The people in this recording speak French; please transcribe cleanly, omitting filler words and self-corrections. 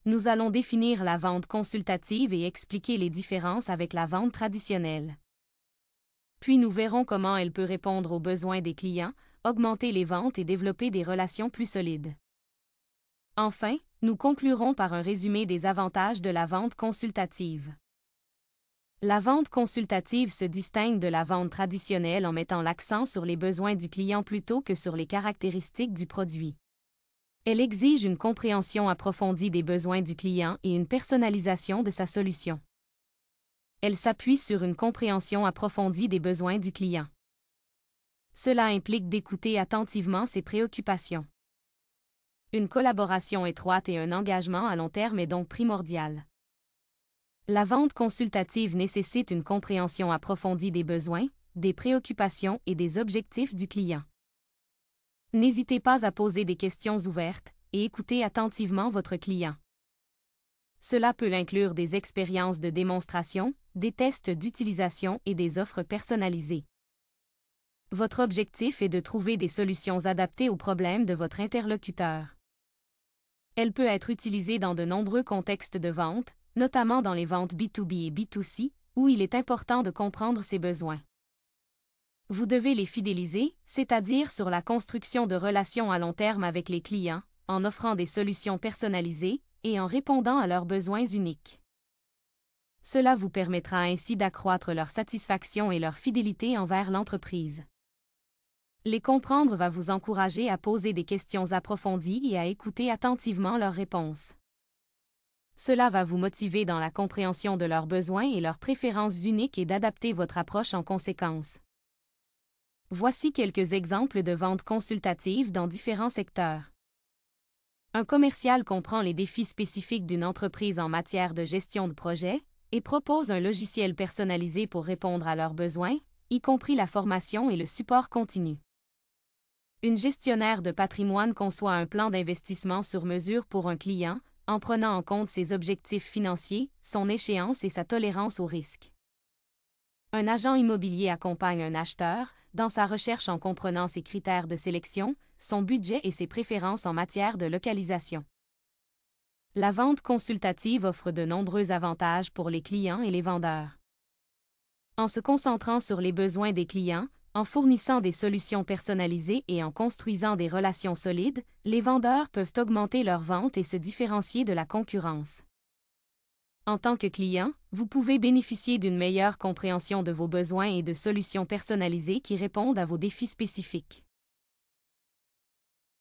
nous allons définir la vente consultative et expliquer les différences avec la vente traditionnelle. Puis nous verrons comment elle peut répondre aux besoins des clients, augmenter les ventes et développer des relations plus solides. Enfin, nous conclurons par un résumé des avantages de la vente consultative. La vente consultative se distingue de la vente traditionnelle en mettant l'accent sur les besoins du client plutôt que sur les caractéristiques du produit. Elle exige une compréhension approfondie des besoins du client et une personnalisation de sa solution. Elle s'appuie sur une compréhension approfondie des besoins du client. Cela implique d'écouter attentivement ses préoccupations. Une collaboration étroite et un engagement à long terme est donc primordial. La vente consultative nécessite une compréhension approfondie des besoins, des préoccupations et des objectifs du client. N'hésitez pas à poser des questions ouvertes et écoutez attentivement votre client. Cela peut inclure des expériences de démonstration, des tests d'utilisation et des offres personnalisées. Votre objectif est de trouver des solutions adaptées aux problèmes de votre interlocuteur. Elle peut être utilisée dans de nombreux contextes de vente, notamment dans les ventes B2B et B2C, où il est important de comprendre ses besoins. Vous devez les fidéliser, c'est-à-dire sur la construction de relations à long terme avec les clients, en offrant des solutions personnalisées et en répondant à leurs besoins uniques. Cela vous permettra ainsi d'accroître leur satisfaction et leur fidélité envers l'entreprise. Les comprendre va vous encourager à poser des questions approfondies et à écouter attentivement leurs réponses. Cela va vous motiver dans la compréhension de leurs besoins et leurs préférences uniques et d'adapter votre approche en conséquence. Voici quelques exemples de ventes consultatives dans différents secteurs. Un commercial comprend les défis spécifiques d'une entreprise en matière de gestion de projet et propose un logiciel personnalisé pour répondre à leurs besoins, y compris la formation et le support continu. Une gestionnaire de patrimoine conçoit un plan d'investissement sur mesure pour un client, en prenant en compte ses objectifs financiers, son échéance et sa tolérance au risque. Un agent immobilier accompagne un acheteur dans sa recherche en comprenant ses critères de sélection, son budget et ses préférences en matière de localisation. La vente consultative offre de nombreux avantages pour les clients et les vendeurs. En se concentrant sur les besoins des clients, en fournissant des solutions personnalisées et en construisant des relations solides, les vendeurs peuvent augmenter leurs ventes et se différencier de la concurrence. En tant que client, vous pouvez bénéficier d'une meilleure compréhension de vos besoins et de solutions personnalisées qui répondent à vos défis spécifiques.